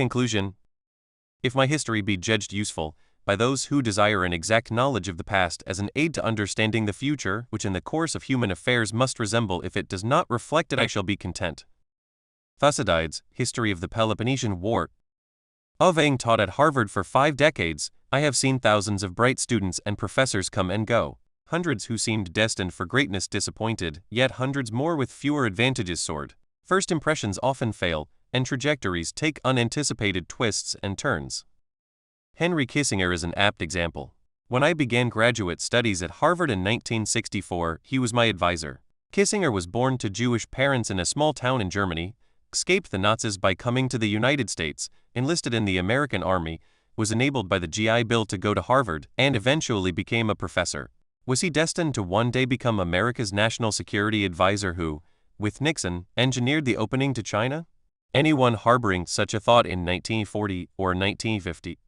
Conclusion. If my history be judged useful by those who desire an exact knowledge of the past as an aid to understanding the future, which in the course of human affairs must resemble, if it does not reflect it, I shall be content. Thucydides, History of the Peloponnesian War. Having taught at Harvard for 5 decades, I have seen thousands of bright students and professors come and go, hundreds who seemed destined for greatness disappointed, yet hundreds more with fewer advantages soared. First impressions often fail, and trajectories take unanticipated twists and turns. Henry Kissinger is an apt example. When I began graduate studies at Harvard in 1964, he was my advisor. Kissinger was born to Jewish parents in a small town in Germany, escaped the Nazis by coming to the United States, enlisted in the American Army, was enabled by the GI Bill to go to Harvard, and eventually became a professor. Was he destined to one day become America's national security advisor who, with Nixon, engineered the opening to China? Anyone harboring such a thought in 1940 or 1950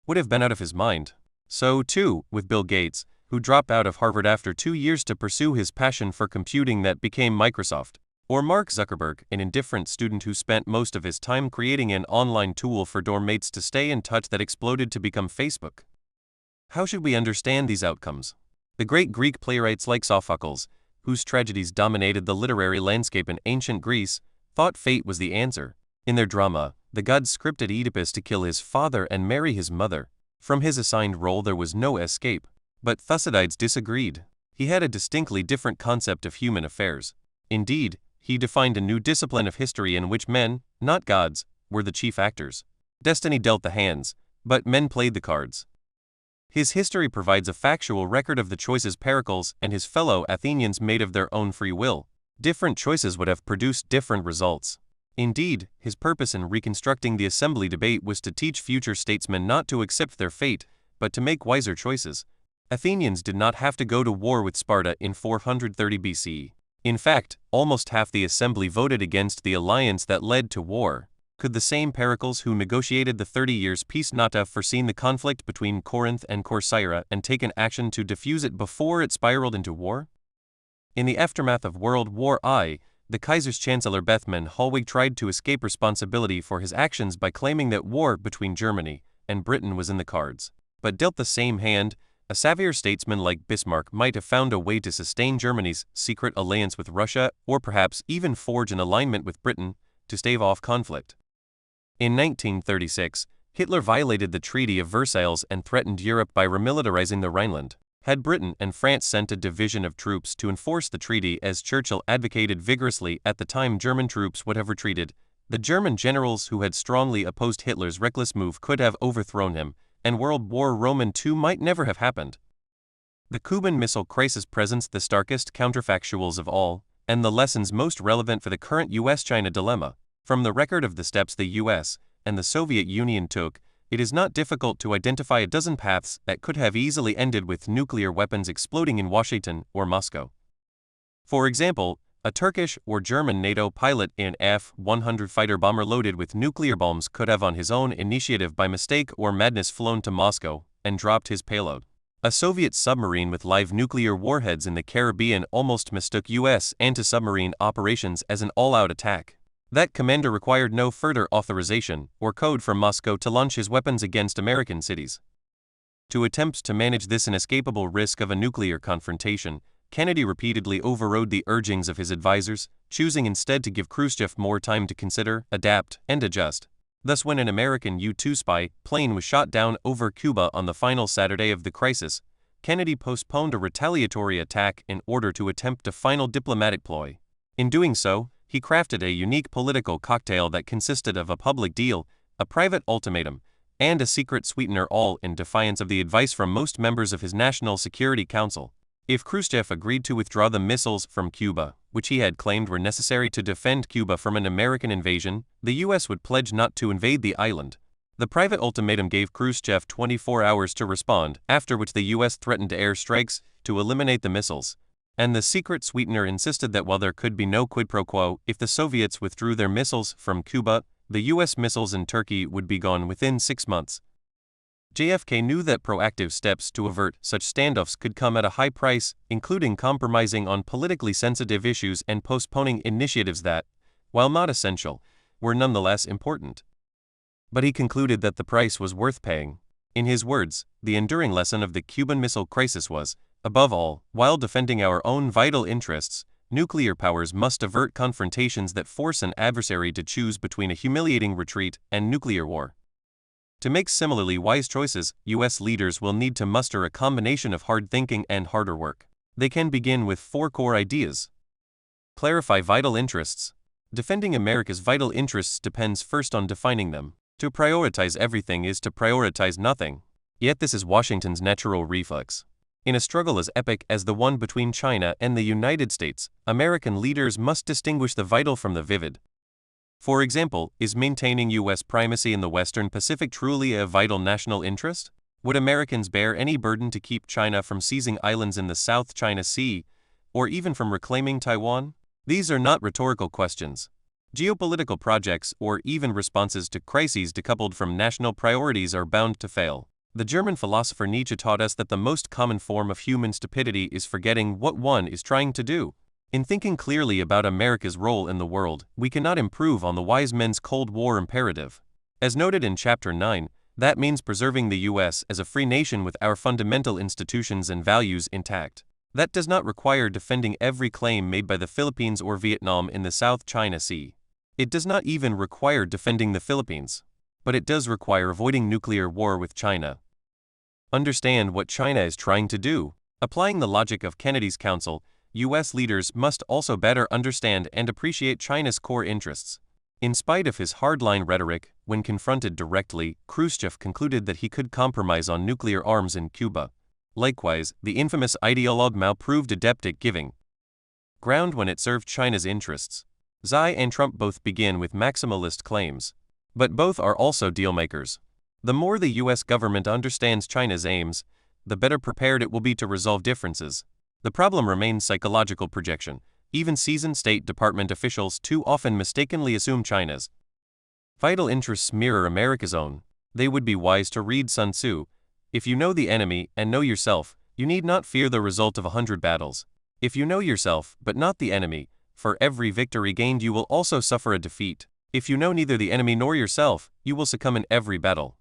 would have been out of his mind. So, too, with Bill Gates, who dropped out of Harvard after 2 years to pursue his passion for computing that became Microsoft. Or Mark Zuckerberg, an indifferent student who spent most of his time creating an online tool for dorm mates to stay in touch that exploded to become Facebook. How should we understand these outcomes? The great Greek playwrights like Sophocles, whose tragedies dominated the literary landscape in ancient Greece, thought fate was the answer. In their drama, the gods scripted Oedipus to kill his father and marry his mother. From his assigned role there was no escape. But Thucydides disagreed. He had a distinctly different concept of human affairs. Indeed, he defined a new discipline of history in which men, not gods, were the chief actors. Destiny dealt the hands, but men played the cards. His history provides a factual record of the choices Pericles and his fellow Athenians made of their own free will. Different choices would have produced different results. Indeed, his purpose in reconstructing the assembly debate was to teach future statesmen not to accept their fate, but to make wiser choices. Athenians did not have to go to war with Sparta in 430 BC. In fact, almost half the assembly voted against the alliance that led to war. Could the same Pericles who negotiated the 30 years peace not have foreseen the conflict between Corinth and Corcyra and taken action to defuse it before it spiraled into war? In the aftermath of World War I, the Kaiser's Chancellor Bethmann Hollweg tried to escape responsibility for his actions by claiming that war between Germany and Britain was in the cards. But dealt the same hand, a savvier statesman like Bismarck might have found a way to sustain Germany's secret alliance with Russia, or perhaps even forge an alignment with Britain to stave off conflict. In 1936, Hitler violated the Treaty of Versailles and threatened Europe by remilitarizing the Rhineland. Had Britain and France sent a division of troops to enforce the treaty, as Churchill advocated vigorously at the time, German troops would have retreated. The German generals who had strongly opposed Hitler's reckless move could have overthrown him, and World War II might never have happened. The Cuban Missile Crisis presents the starkest counterfactuals of all, and the lessons most relevant for the current U.S. China dilemma. From the record of the steps the U.S. and the Soviet Union took, it is not difficult to identify a dozen paths that could have easily ended with nuclear weapons exploding in Washington or Moscow. For example, a Turkish or German NATO pilot in an F-100 fighter bomber loaded with nuclear bombs could have on his own initiative by mistake or madness flown to Moscow and dropped his payload. A Soviet submarine with live nuclear warheads in the Caribbean almost mistook U.S. anti-submarine operations as an all-out attack. That commander required no further authorization or code from Moscow to launch his weapons against American cities. To attempt to manage this inescapable risk of a nuclear confrontation, Kennedy repeatedly overrode the urgings of his advisors, choosing instead to give Khrushchev more time to consider, adapt, and adjust. Thus, when an American U-2 spy plane was shot down over Cuba on the final Saturday of the crisis, Kennedy postponed a retaliatory attack in order to attempt a final diplomatic ploy. In doing so, he crafted a unique political cocktail that consisted of a public deal, a private ultimatum, and a secret sweetener, all in defiance of the advice from most members of his National Security Council. If Khrushchev agreed to withdraw the missiles from Cuba, which he had claimed were necessary to defend Cuba from an American invasion, the U.S. would pledge not to invade the island. The private ultimatum gave Khrushchev 24 hours to respond, after which the U.S. threatened air strikes to eliminate the missiles. And the secret sweetener insisted that while there could be no quid pro quo, if the Soviets withdrew their missiles from Cuba, the U.S. missiles in Turkey would be gone within 6 months. JFK knew that proactive steps to avert such standoffs could come at a high price, including compromising on politically sensitive issues and postponing initiatives that, while not essential, were nonetheless important. but he concluded that the price was worth paying. In his words, the enduring lesson of the Cuban Missile Crisis was, above all, while defending our own vital interests, nuclear powers must avert confrontations that force an adversary to choose between a humiliating retreat and nuclear war. To make similarly wise choices, U.S. leaders will need to muster a combination of hard thinking and harder work. They can begin with 4 core ideas. Clarify vital interests. Defending America's vital interests depends first on defining them. To prioritize everything is to prioritize nothing. Yet this is Washington's natural reflex. In a struggle as epic as the one between China and the United States, American leaders must distinguish the vital from the vivid. For example, is maintaining U.S. primacy in the Western Pacific truly a vital national interest? Would Americans bear any burden to keep China from seizing islands in the South China Sea, or even from reclaiming Taiwan? These are not rhetorical questions. Geopolitical projects or even responses to crises decoupled from national priorities are bound to fail. The German philosopher Nietzsche taught us that the most common form of human stupidity is forgetting what one is trying to do. In thinking clearly about America's role in the world, we cannot improve on the wise men's Cold War imperative. As noted in Chapter 9, that means preserving the U.S. as a free nation with our fundamental institutions and values intact. That does not require defending every claim made by the Philippines or Vietnam in the South China Sea. It does not even require defending the Philippines. But it does require avoiding nuclear war with China. Understand what China is trying to do. Applying the logic of Kennedy's counsel, U.S. leaders must also better understand and appreciate China's core interests. In spite of his hardline rhetoric, when confronted directly, Khrushchev concluded that he could compromise on nuclear arms in Cuba. Likewise, the infamous ideologue Mao proved adept at giving ground when it served China's interests. Xi and Trump both begin with maximalist claims. But both are also dealmakers. The more the U.S. government understands China's aims, the better prepared it will be to resolve differences. The problem remains psychological projection. Even seasoned State Department officials too often mistakenly assume China's vital interests mirror America's own. They would be wise to read Sun Tzu. If you know the enemy and know yourself, you need not fear the result of 100 battles. If you know yourself, but not the enemy, for every victory gained you will also suffer a defeat. If you know neither the enemy nor yourself, you will succumb in every battle.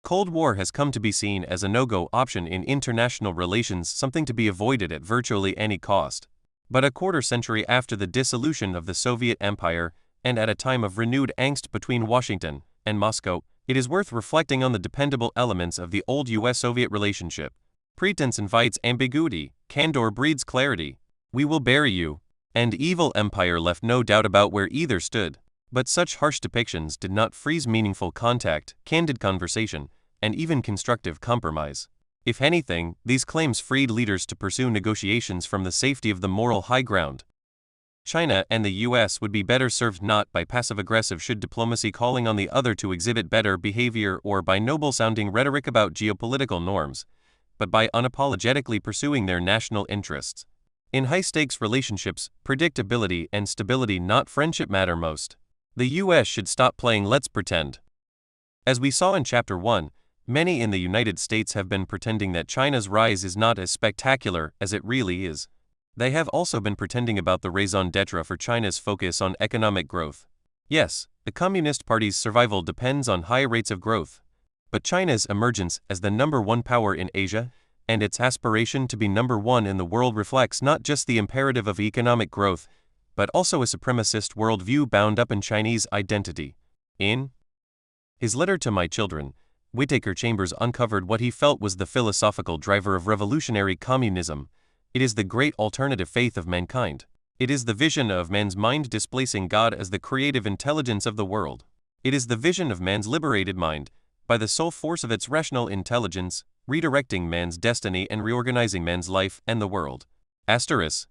Cold War has come to be seen as a no-go option in international relations, something to be avoided at virtually any cost. But a quarter century after the dissolution of the Soviet Empire, and at a time of renewed angst between Washington and Moscow, it is worth reflecting on the dependable elements of the old US-Soviet relationship. Pretense invites ambiguity, candor breeds clarity. We will bury you. And evil empire left no doubt about where either stood. But such harsh depictions did not freeze meaningful contact, candid conversation, and even constructive compromise. If anything, these claims freed leaders to pursue negotiations from the safety of the moral high ground. China and the U.S. would be better served not by passive-aggressive should diplomacy calling on the other to exhibit better behavior or by noble-sounding rhetoric about geopolitical norms, but by unapologetically pursuing their national interests. In high-stakes relationships, predictability and stability, not friendship, matter most. The U.S. should stop playing let's pretend. As we saw in Chapter 1, many in the United States have been pretending that China's rise is not as spectacular as it really is. They have also been pretending about the raison d'etre for China's focus on economic growth. Yes, the Communist Party's survival depends on high rates of growth. But China's emergence as the number one power in Asia, and its aspiration to be number one in the world, reflects not just the imperative of economic growth, but also a supremacist worldview bound up in Chinese identity. In his letter to My Children, Whittaker Chambers uncovered what he felt was the philosophical driver of revolutionary communism. It is the great alternative faith of mankind. It is the vision of man's mind displacing God as the creative intelligence of the world. It is the vision of man's liberated mind, by the sole force of its rational intelligence, redirecting man's destiny and reorganizing man's life and the world. Asterisk.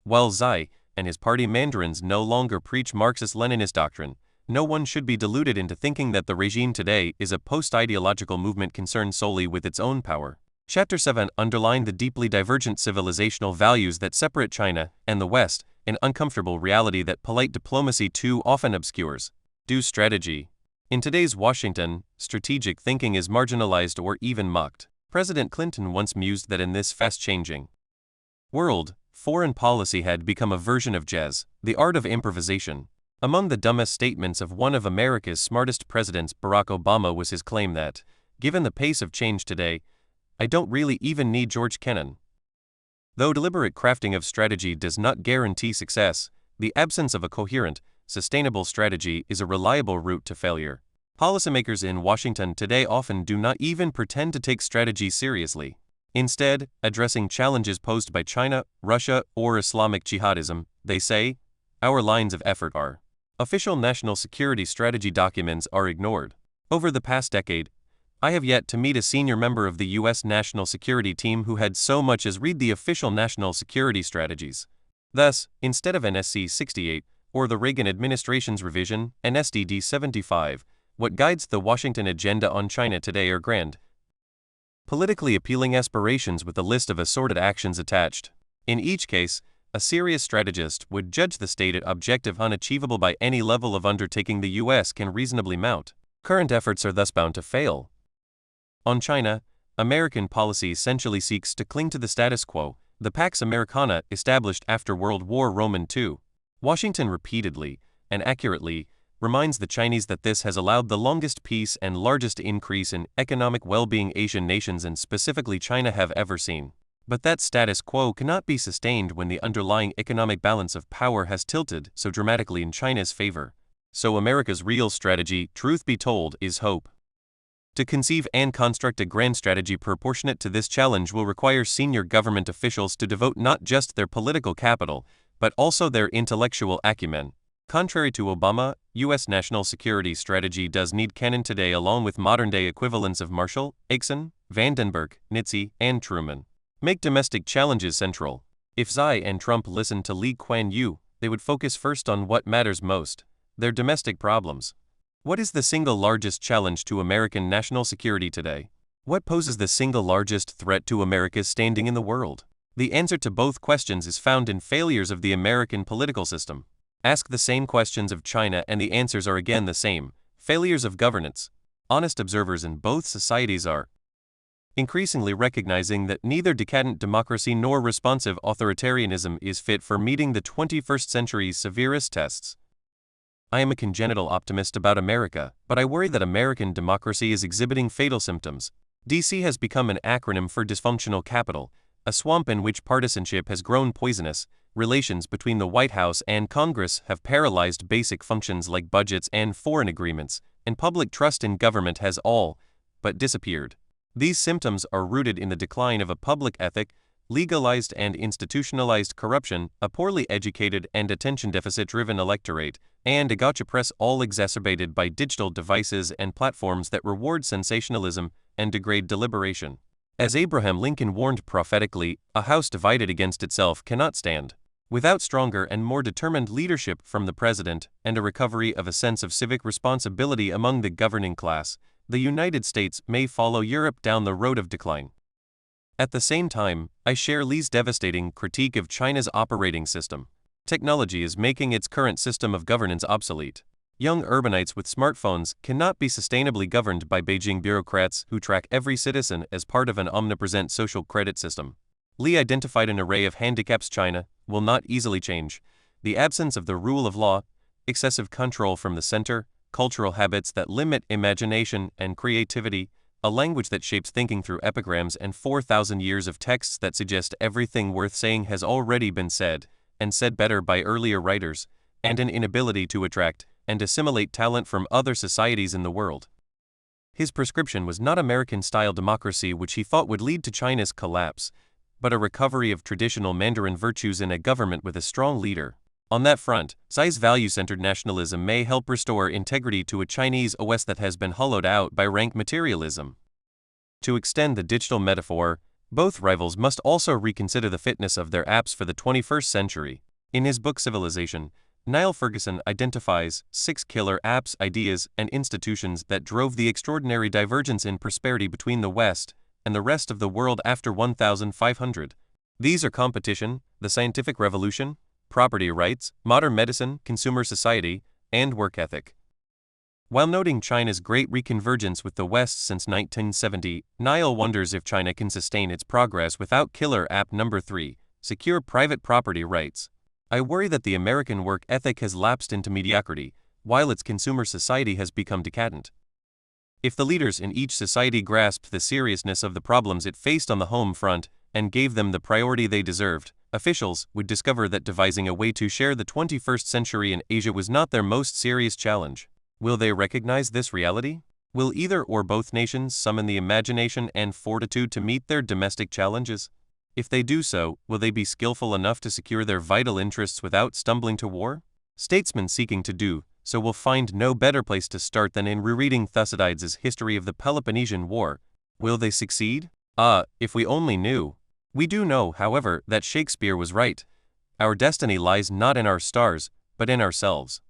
While Xi and his party mandarins no longer preach Marxist-Leninist doctrine, no one should be deluded into thinking that the regime today is a post-ideological movement concerned solely with its own power. Chapter 7 underlined the deeply divergent civilizational values that separate China and the West, an uncomfortable reality that polite diplomacy too often obscures. Do strategy. In today's Washington, strategic thinking is marginalized or even mocked. President Clinton once mused that in this fast-changing world, foreign policy had become a version of jazz, the art of improvisation. Among the dumbest statements of one of America's smartest presidents, Barack Obama, was his claim that, given the pace of change today, I don't really even need George Kennan. Though deliberate crafting of strategy does not guarantee success, the absence of a coherent, sustainable strategy is a reliable route to failure. Policymakers in Washington today often do not even pretend to take strategy seriously. Instead, addressing challenges posed by China, Russia, or Islamic jihadism, they say, our lines of effort are. Official national security strategy documents are ignored. Over the past decade, I have yet to meet a senior member of the U.S. national security team who had so much as read the official national security strategies. Thus, instead of NSC 68, or the Reagan administration's revision, NSDD 75, what guides the Washington agenda on China today are grand, politically appealing aspirations with a list of assorted actions attached. In each case, a serious strategist would judge the stated objective unachievable by any level of undertaking the U.S. can reasonably mount. Current efforts are thus bound to fail. On China, American policy essentially seeks to cling to the status quo, the Pax Americana established after World War II. Washington repeatedly, and accurately, reminds the Chinese that this has allowed the longest peace and largest increase in economic well-being Asian nations and specifically China have ever seen. But that status quo cannot be sustained when the underlying economic balance of power has tilted so dramatically in China's favor. So America's real strategy, truth be told, is hope. To conceive and construct a grand strategy proportionate to this challenge will require senior government officials to devote not just their political capital, but also their intellectual acumen. Contrary to Obama, U.S. national security strategy does need Kennan today along with modern-day equivalents of Marshall, Eichmann, Vandenberg, Nitze, and Truman. Make domestic challenges central. If Xi and Trump listened to Lee Kuan Yew, they would focus first on what matters most, their domestic problems. What is the single largest challenge to American national security today? What poses the single largest threat to America's standing in the world? The answer to both questions is found in failures of the American political system. Ask the same questions of China and the answers are again the same, failures of governance. Honest observers in both societies are increasingly recognizing that neither decadent democracy nor responsive authoritarianism is fit for meeting the 21st century's severest tests. I am a congenital optimist about America, but I worry that American democracy is exhibiting fatal symptoms. DC has become an acronym for dysfunctional capital, a swamp in which partisanship has grown poisonous, relations between the White House and Congress have paralyzed basic functions like budgets and foreign agreements, and public trust in government has all but disappeared. These symptoms are rooted in the decline of a public ethic, legalized and institutionalized corruption, a poorly educated and attention deficit-driven electorate, and a gotcha press, all exacerbated by digital devices and platforms that reward sensationalism and degrade deliberation. As Abraham Lincoln warned prophetically, a house divided against itself cannot stand. Without stronger and more determined leadership from the president and a recovery of a sense of civic responsibility among the governing class, the United States may follow Europe down the road of decline. At the same time, I share Lee's devastating critique of China's operating system. Technology is making its current system of governance obsolete. Young urbanites with smartphones cannot be sustainably governed by Beijing bureaucrats who track every citizen as part of an omnipresent social credit system. Lee identified an array of handicaps China will not easily change: the absence of the rule of law, excessive control from the center, cultural habits that limit imagination and creativity, a language that shapes thinking through epigrams, and 4,000 years of texts that suggest everything worth saying has already been said, and said better by earlier writers, and an inability to attract and assimilate talent from other societies in the world. His prescription was not American-style democracy, which he thought would lead to China's collapse, but a recovery of traditional Mandarin virtues in a government with a strong leader. On that front, Xi's value-centered nationalism may help restore integrity to a Chinese OS that has been hollowed out by rank materialism. To extend the digital metaphor, both rivals must also reconsider the fitness of their apps for the 21st century. In his book Civilization, Niall Ferguson identifies 6 killer apps, ideas, and institutions that drove the extraordinary divergence in prosperity between the West and the rest of the world after 1500. These are competition, the scientific revolution, property rights, modern medicine, consumer society, and work ethic. While noting China's great reconvergence with the West since 1970, Niall wonders if China can sustain its progress without killer app number 3, secure private property rights. I worry that the American work ethic has lapsed into mediocrity, while its consumer society has become decadent. If the leaders in each society grasped the seriousness of the problems it faced on the home front and gave them the priority they deserved, officials would discover that devising a way to share the 21st century in Asia was not their most serious challenge. Will they recognize this reality? Will either or both nations summon the imagination and fortitude to meet their domestic challenges? If they do so, will they be skillful enough to secure their vital interests without stumbling to war? Statesmen seeking to do so will find no better place to start than in rereading Thucydides' history of the Peloponnesian War. Will they succeed? If we only knew. We do know, however, that Shakespeare was right. Our destiny lies not in our stars, but in ourselves.